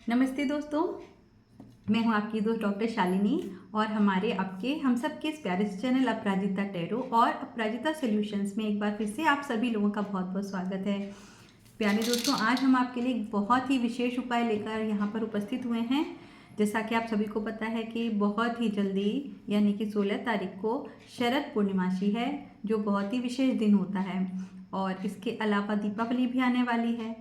नमस्ते दोस्तों, मैं हूं आपकी दोस्त डॉक्टर शालिनी और हमारे हम सबके इस प्यारे से चैनल अपराजिता टैरो और अपराजिता सॉल्यूशंस में एक बार फिर से आप सभी लोगों का बहुत बहुत स्वागत है। प्यारे दोस्तों, आज हम आपके लिए एक बहुत ही विशेष उपाय लेकर यहाँ पर उपस्थित हुए हैं। जैसा कि आप सभी को पता है कि बहुत ही जल्दी यानी कि 16 तारीख को शरद पूर्णिमासी है, जो बहुत ही विशेष दिन होता है। और इसके अलावा दीपावली भी आने वाली है।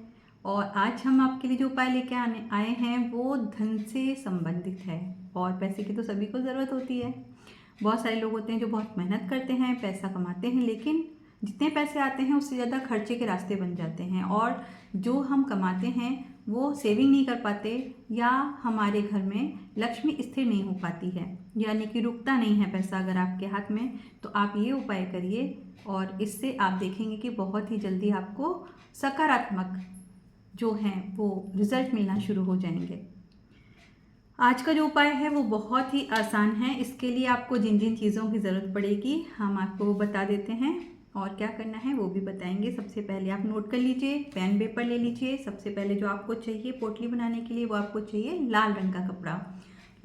और आज हम आपके लिए जो उपाय लेके आए हैं वो धन से संबंधित है। और पैसे की तो सभी को ज़रूरत होती है। बहुत सारे लोग होते हैं जो बहुत मेहनत करते हैं, पैसा कमाते हैं, लेकिन जितने पैसे आते हैं उससे ज़्यादा खर्चे के रास्ते बन जाते हैं। और जो हम कमाते हैं वो सेविंग नहीं कर पाते, या हमारे घर में लक्ष्मी स्थिर नहीं हो पाती है, यानी कि रुकता नहीं है पैसा अगर आपके हाथ में। तो आप ये उपाय करिए और इससे आप देखेंगे कि बहुत ही जल्दी आपको सकारात्मक जो हैं वो रिजल्ट मिलना शुरू हो जाएंगे। आज का जो उपाय है वो बहुत ही आसान है। इसके लिए आपको जिन जिन चीज़ों की ज़रूरत पड़ेगी हम आपको वो बता देते हैं, और क्या करना है वो भी बताएंगे। सबसे पहले आप नोट कर लीजिए, पेन पेपर ले लीजिए। सबसे पहले जो आपको चाहिए पोटली बनाने के लिए वो आपको चाहिए लाल रंग का कपड़ा।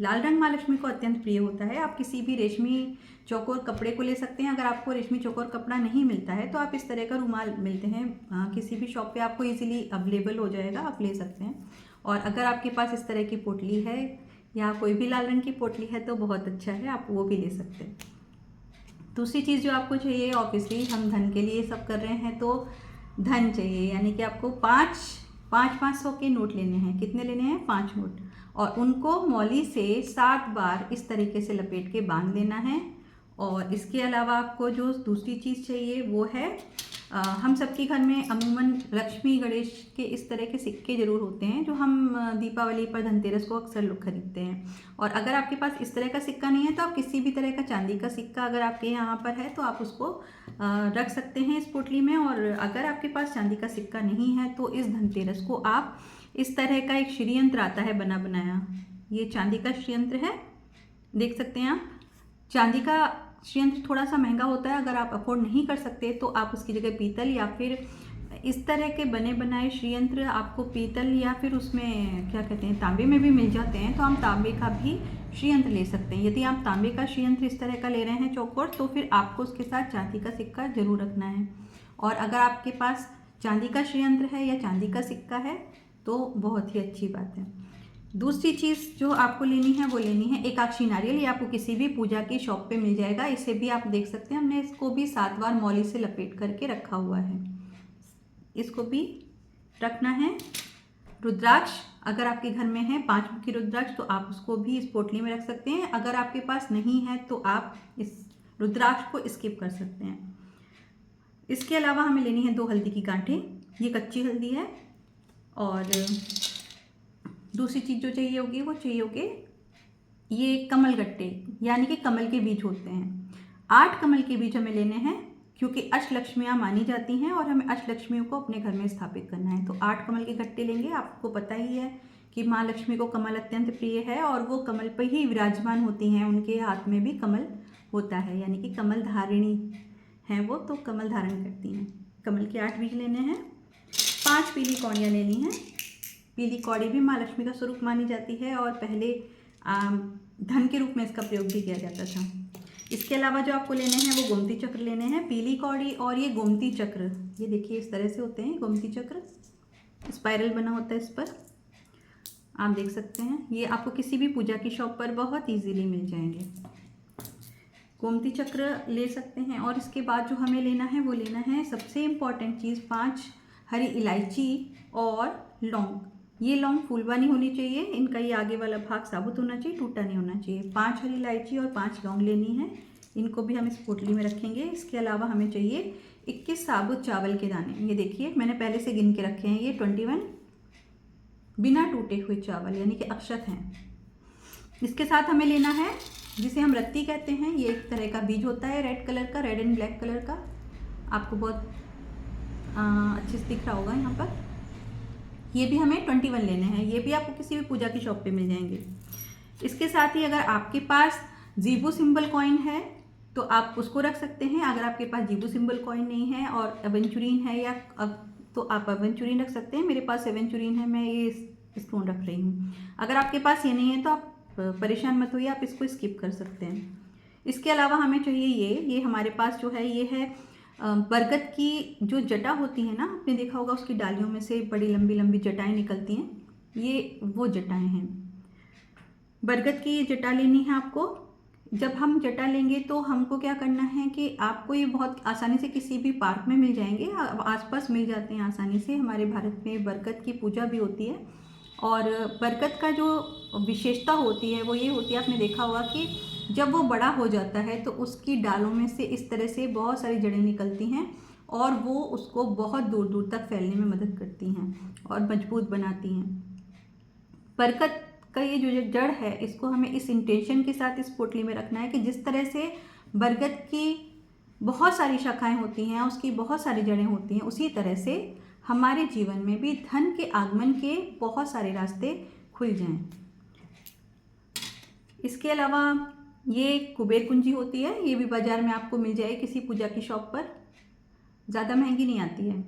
लाल रंग माँ लक्ष्मी को अत्यंत प्रिय होता है। आप किसी भी रेशमी चौकोर कपड़े को ले सकते हैं। अगर आपको रेशमी चौकोर कपड़ा नहीं मिलता है तो आप इस तरह का रुमाल मिलते हैं, किसी भी शॉप पे आपको इजीली अवेलेबल हो जाएगा, आप ले सकते हैं। और अगर आपके पास इस तरह की पोटली है या कोई भी लाल रंग की पोटली है तो बहुत अच्छा है, आप वो भी ले सकते हैं। दूसरी चीज़ जो आपको चाहिए, ऑब्वियसली हम धन के लिए सब कर रहे हैं तो धन चाहिए, यानी कि आपको 500 के नोट लेने हैं। कितने लेने हैं? 5 नोट। और उनको मौली से 7 बार इस तरीके से लपेट के बांध देना है। और इसके अलावा आपको जो दूसरी चीज़ चाहिए वो है, हम सबके घर में अमूमन लक्ष्मी गणेश के इस तरह के सिक्के ज़रूर होते हैं, जो हम दीपावली पर धनतेरस को अक्सर लोग खरीदते हैं। और अगर आपके पास इस तरह का सिक्का नहीं है तो आप किसी भी तरह का चांदी का सिक्का अगर आपके यहाँ पर है तो आप उसको रख सकते हैं इस पोटली में। और अगर आपके पास चांदी का सिक्का नहीं है तो इस धनतेरस को आप इस तरह का एक श्रीयंत्र आता है बना बनाया, ये चांदी का श्रीयंत्र है, देख सकते हैं आप। चांदी का श्रीयंत्र थोड़ा सा महंगा होता है, अगर आप अफोर्ड नहीं कर सकते तो आप उसकी जगह पीतल या फिर इस तरह के बने बनाए श्रीयंत्र आपको पीतल या फिर उसमें क्या कहते हैं तांबे में भी मिल जाते हैं, तो हम तांबे का भी श्रीयंत्र ले सकते हैं। यदि आप तांबे का श्रीयंत्र इस तरह का ले रहे हैं चौकोर, तो फिर आपको उसके साथ चांदी का सिक्का जरूर रखना है। और अगर आपके पास चांदी का श्रीयंत्र है या चांदी का सिक्का है तो बहुत ही अच्छी बात है। दूसरी चीज़ जो आपको लेनी है वो लेनी है एकाक्षी नारियल। ये आपको किसी भी पूजा की शॉप पे मिल जाएगा। इसे भी आप देख सकते हैं, हमने इसको भी 7 बार मौली से लपेट करके रखा हुआ है, इसको भी रखना है। रुद्राक्ष अगर आपके घर में है 5 मुखी रुद्राक्ष तो आप उसको भी इस पोटली में रख सकते हैं। अगर आपके पास नहीं है तो आप इस रुद्राक्ष को स्किप कर सकते हैं। इसके अलावा हमें लेनी है 2 हल्दी की गांठें, ये कच्ची हल्दी है। और दूसरी चीज़ जो चाहिए होगी वो चाहिए होगी ये कमल गट्टे, यानी कि कमल के बीज होते हैं। 8 कमल के बीज हमें लेने हैं, क्योंकि अष्टलक्ष्मियाँ मानी जाती हैं और हमें अष्टलक्ष्मियों को अपने घर में स्थापित करना है। तो 8 कमल के गट्टे लेंगे। आपको पता ही है कि माँ लक्ष्मी को कमल अत्यंत प्रिय है और वो कमल पर ही विराजमान होती हैं, उनके हाथ में भी कमल होता है, यानी कि कमल धारिणी हैं वो, तो कमल धारण करती हैं। कमल के 8 बीज लेने हैं। 5 पीली कौड़ियाँ लेनी हैं। पीली कौड़ी भी माँ लक्ष्मी का स्वरूप मानी जाती है और पहले धन के रूप में इसका प्रयोग भी किया जाता था। इसके अलावा जो आपको लेने हैं वो गोमती चक्र लेने हैं। पीली कौड़ी और ये गोमती चक्र, ये देखिए इस तरह से होते हैं गोमती चक्र, स्पाइरल बना होता है इस पर, आप देख सकते हैं। ये आपको किसी भी पूजा की शॉप पर बहुत ईजीली मिल जाएंगे। गोमती चक्र ले सकते हैं। और इसके बाद जो हमें लेना है वो लेना है सबसे इम्पॉर्टेंट चीज़, 5 हरी इलायची और लौंग। ये लौंग फूलवा नहीं होनी चाहिए, इनका ये आगे वाला भाग साबुत होना चाहिए, टूटा नहीं होना चाहिए। 5 हरी इलायची और 5 लौंग लेनी है, इनको भी हम इस पोटली में रखेंगे। इसके अलावा हमें चाहिए 21 साबुत चावल के दाने। ये देखिए मैंने पहले से गिन के रखे हैं, ये 21 बिना टूटे हुए चावल यानी कि अक्षत हैं। इसके साथ हमें लेना है जिसे हम रत्ती कहते हैं, ये एक तरह का बीज होता है रेड कलर का, रेड एंड ब्लैक कलर का, आपको बहुत अच्छे से दिख रहा होगा यहाँ पर। ये भी हमें 21 लेने हैं, ये भी आपको किसी भी पूजा की शॉप पे मिल जाएंगे। इसके साथ ही अगर आपके पास जीबू सिंबल कॉइन है तो आप उसको रख सकते हैं। अगर आपके पास जीबू सिंबल कॉइन नहीं है और एवेंचुरीन है या तो आप एवेंचुरीन रख सकते हैं। मेरे पास एवेंचुरीन है, मैं ये स्पून रख रही हूँ। अगर आपके पास ये नहीं है तो आप परेशान मत होइए, आप इसको स्किप कर सकते हैं। इसके अलावा हमें चाहिए ये हमारे पास जो है ये है बरगद की जो जटा होती है ना, आपने देखा होगा उसकी डालियों में से बड़ी लंबी लंबी जटाएं निकलती हैं, ये वो जटाएं हैं। बरगद की ये जटा लेनी है आपको। जब हम जटा लेंगे तो हमको क्या करना है कि आपको ये बहुत आसानी से किसी भी पार्क में मिल जाएंगे, आसपास मिल जाते हैं आसानी से। हमारे भारत में बरगद की पूजा भी होती है और बरगद का जो विशेषता होती है वो ये होती है, आपने देखा होगा कि जब वो बड़ा हो जाता है तो उसकी डालों में से इस तरह से बहुत सारी जड़ें निकलती हैं और वो उसको बहुत दूर दूर तक फैलने में मदद करती हैं और मजबूत बनाती हैं। बरगद का ये जो जड़ है इसको हमें इस इंटेंशन के साथ इस पोटली में रखना है कि जिस तरह से बरगद की बहुत सारी शाखाएं होती हैं, उसकी बहुत सारी जड़ें होती हैं, उसी तरह से हमारे जीवन में भी धन के आगमन के बहुत सारे रास्ते खुल जाएं। इसके अलावा ये कुबेर कुंजी होती है, ये भी बाज़ार में आपको मिल जाए किसी पूजा की शॉप पर, ज़्यादा महंगी नहीं आती है।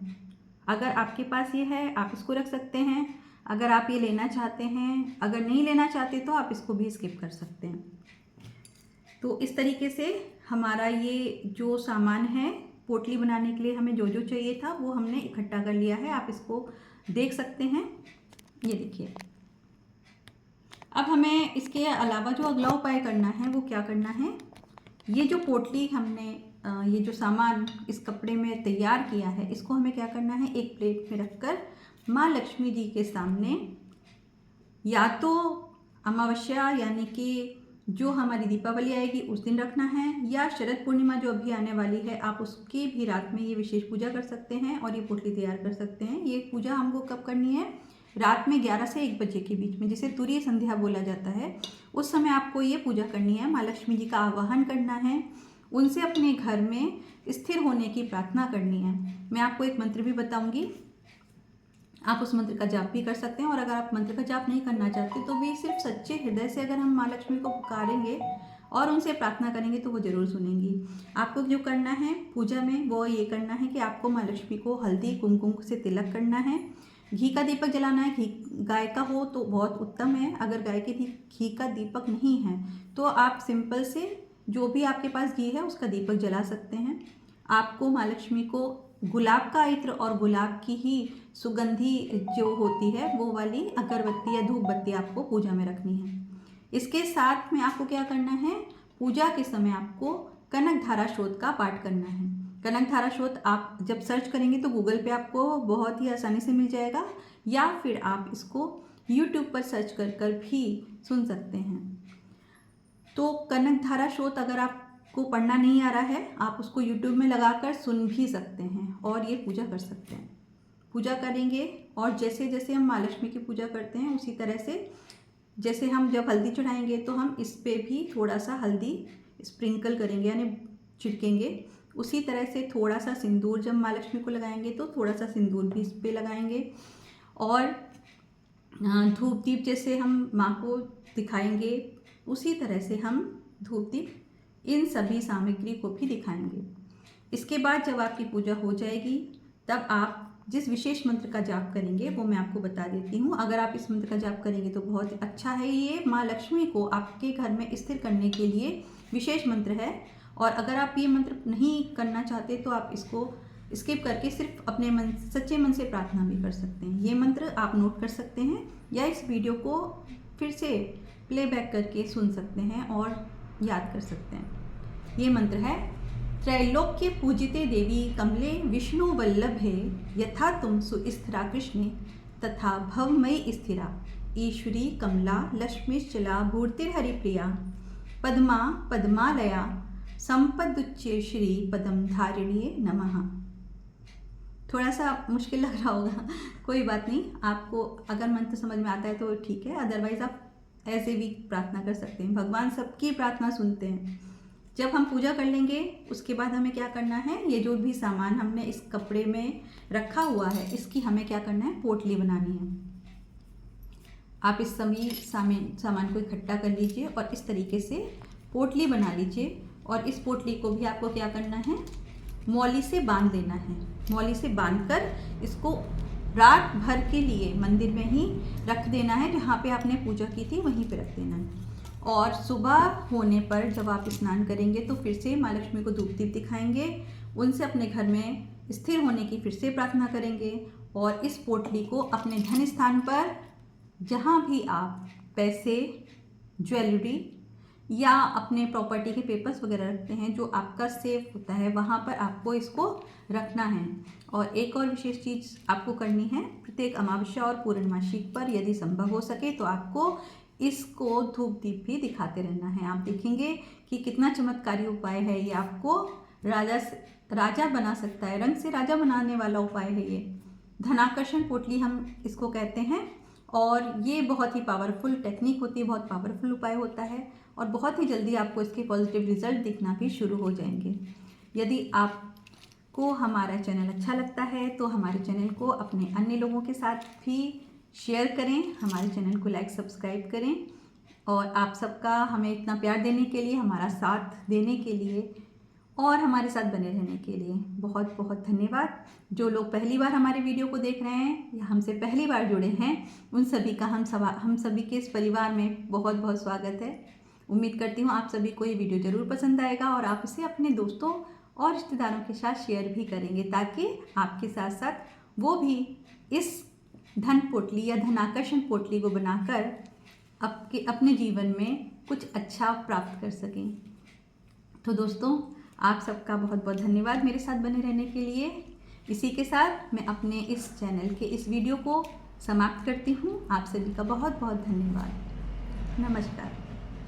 अगर आपके पास ये है आप इसको रख सकते हैं, अगर आप ये लेना चाहते हैं, अगर नहीं लेना चाहते तो आप इसको भी स्किप कर सकते हैं। तो इस तरीके से हमारा ये जो सामान है पोटली बनाने के लिए हमें जो जो चाहिए था वो हमने इकट्ठा कर लिया है, आप इसको देख सकते हैं। ये देखिए, अब हमें इसके अलावा जो अगला उपाय करना है वो क्या करना है, ये जो पोटली हमने ये जो सामान इस कपड़े में तैयार किया है इसको हमें क्या करना है, एक प्लेट में रखकर माँ लक्ष्मी जी के सामने या तो अमावस्या यानी कि जो हमारी दीपावली आएगी उस दिन रखना है, या शरद पूर्णिमा जो अभी आने वाली है आप उसकी भी रात में ये विशेष पूजा कर सकते हैं और ये पोटली तैयार कर सकते हैं। ये पूजा हमको कब करनी है, रात में 11 से 1 बजे के बीच में, जिसे तुरीय संध्या बोला जाता है, उस समय आपको ये पूजा करनी है। माँ लक्ष्मी जी का आवाहन करना है, उनसे अपने घर में स्थिर होने की प्रार्थना करनी है। मैं आपको एक मंत्र भी बताऊंगी, आप उस मंत्र का जाप भी कर सकते हैं, और अगर आप मंत्र का जाप नहीं करना चाहते तो भी सिर्फ सच्चे हृदय से अगर हम माँ लक्ष्मी को पुकारेंगे और उनसे प्रार्थना करेंगे तो वो ज़रूर सुनेंगी। आपको जो करना है पूजा में वो ये करना है कि आपको माँ लक्ष्मी को हल्दी कुमकुम से तिलक करना है, घी का दीपक जलाना है। घी गाय का हो तो बहुत उत्तम है, अगर गाय के घी का दीपक नहीं है तो आप सिंपल से जो भी आपके पास घी है उसका दीपक जला सकते हैं। आपको माँ लक्ष्मी को गुलाब का इत्र और गुलाब की ही सुगंधी जो होती है वो वाली अगरबत्ती या धूप बत्ती आपको पूजा में रखनी है। इसके साथ में आपको क्या करना है, पूजा के समय आपको कनक धारा स्रोत का पाठ करना है। कनक धारा स्रोत आप जब सर्च करेंगे तो गूगल पे आपको बहुत ही आसानी से मिल जाएगा, या फिर आप इसको यूट्यूब पर सर्च कर कर भी सुन सकते हैं। तो कनक धारा स्रोत अगर आपको पढ़ना नहीं आ रहा है आप उसको यूट्यूब में लगाकर सुन भी सकते हैं और ये पूजा कर सकते हैं। पूजा करेंगे और जैसे जैसे हम माँ लक्ष्मी की पूजा करते हैं उसी तरह से, जैसे हम जब हल्दी चढ़ाएंगे तो हम इस पे भी थोड़ा सा हल्दी स्प्रिंकल करेंगे यानी छिड़केंगे, उसी तरह से थोड़ा सा सिंदूर जब माँ लक्ष्मी को लगाएंगे तो थोड़ा सा सिंदूर भी इस पे लगाएंगे, और धूप दीप जैसे हम माँ को दिखाएंगे उसी तरह से हम धूप दीप इन सभी सामग्री को भी दिखाएंगे। इसके बाद जब आपकी पूजा हो जाएगी तब आप जिस विशेष मंत्र का जाप करेंगे वो मैं आपको बता देती हूँ। अगर आप इस मंत्र का जाप करेंगे तो बहुत अच्छा है, ये माँ लक्ष्मी को आपके घर में स्थिर करने के लिए विशेष मंत्र है। और अगर आप ये मंत्र नहीं करना चाहते तो आप इसको स्किप करके सिर्फ अपने मन सच्चे मन से प्रार्थना भी कर सकते हैं। ये मंत्र आप नोट कर सकते हैं या इस वीडियो को फिर से प्लेबैक करके सुन सकते हैं और याद कर सकते हैं। ये मंत्र है, त्रैलोक्य पूजिते देवी कमले विष्णु वल्लभे यथा तुम सुस्थिरा कृष्णे तथा भवमयी स्थिरा ईश्वरी कमला लक्ष्मीश्चला भूर्तिर्हरिप्रिया पद्मा पद्मालया संपदुच्चे श्री पदम धारिण्ये नमः। थोड़ा सा मुश्किल लग रहा होगा, कोई बात नहीं, आपको अगर मंत्र समझ में आता है तो ठीक है, अदरवाइज आप ऐसे भी प्रार्थना कर सकते हैं। भगवान सबकी प्रार्थना सुनते हैं। जब हम पूजा कर लेंगे उसके बाद हमें क्या करना है, ये जो भी सामान हमने इस कपड़े में रखा हुआ है इसकी हमें क्या करना है, पोटली बनानी है। आप इस सभी सामान को इकट्ठा कर लीजिए और इस तरीके से पोटली बना लीजिए, और इस पोटली को भी आपको क्या करना है, मौली से बांध देना है। मौली से बांधकर इसको रात भर के लिए मंदिर में ही रख देना है, जहाँ पे आपने पूजा की थी वहीं पे रख देना है। और सुबह होने पर जब आप स्नान करेंगे तो फिर से माँ लक्ष्मी को धूप दीप दिखाएंगे, उनसे अपने घर में स्थिर होने की फिर से प्रार्थना करेंगे और इस पोटली को अपने धन स्थान पर, जहाँ भी आप पैसे, ज्वेलरी या अपने प्रॉपर्टी के पेपर्स वगैरह रखते हैं, जो आपका सेफ होता है, वहाँ पर आपको इसको रखना है। और एक और विशेष चीज़ आपको करनी है, प्रत्येक अमावस्या और पूर्णमासी पर यदि संभव हो सके तो आपको इसको धूप दीप भी दिखाते रहना है। आप देखेंगे कि कितना चमत्कारी उपाय है ये, आपको राजा बना सकता है, रंग से राजा बनाने वाला उपाय है ये। धनाकर्षण पोटली हम इसको कहते हैं और ये बहुत ही पावरफुल टेक्निक होती है, बहुत पावरफुल उपाय होता है और बहुत ही जल्दी आपको इसके पॉजिटिव रिजल्ट दिखना भी शुरू हो जाएंगे। यदि आपको हमारा चैनल अच्छा लगता है तो हमारे चैनल को अपने अन्य लोगों के साथ भी शेयर करें, हमारे चैनल को लाइक सब्सक्राइब करें और आप सबका हमें इतना प्यार देने के लिए, हमारा साथ देने के लिए और हमारे साथ बने रहने के लिए बहुत बहुत धन्यवाद। जो लोग पहली बार हमारे वीडियो को देख रहे हैं या हमसे पहली बार जुड़े हैं, उन सभी का हम सभी के इस परिवार में बहुत बहुत स्वागत है। उम्मीद करती हूँ आप सभी को ये वीडियो ज़रूर पसंद आएगा और आप इसे अपने दोस्तों और रिश्तेदारों के साथ शेयर भी करेंगे, ताकि आपके साथ साथ वो भी इस धन पोटली या धनाकर्षण पोटली को बनाकर अपने जीवन में कुछ अच्छा प्राप्त कर सकें। तो दोस्तों, आप सबका बहुत बहुत धन्यवाद मेरे साथ बने रहने के लिए। इसी के साथ मैं अपने इस चैनल के इस वीडियो को समाप्त करती हूँ। आप सभी का बहुत बहुत धन्यवाद। नमस्कार।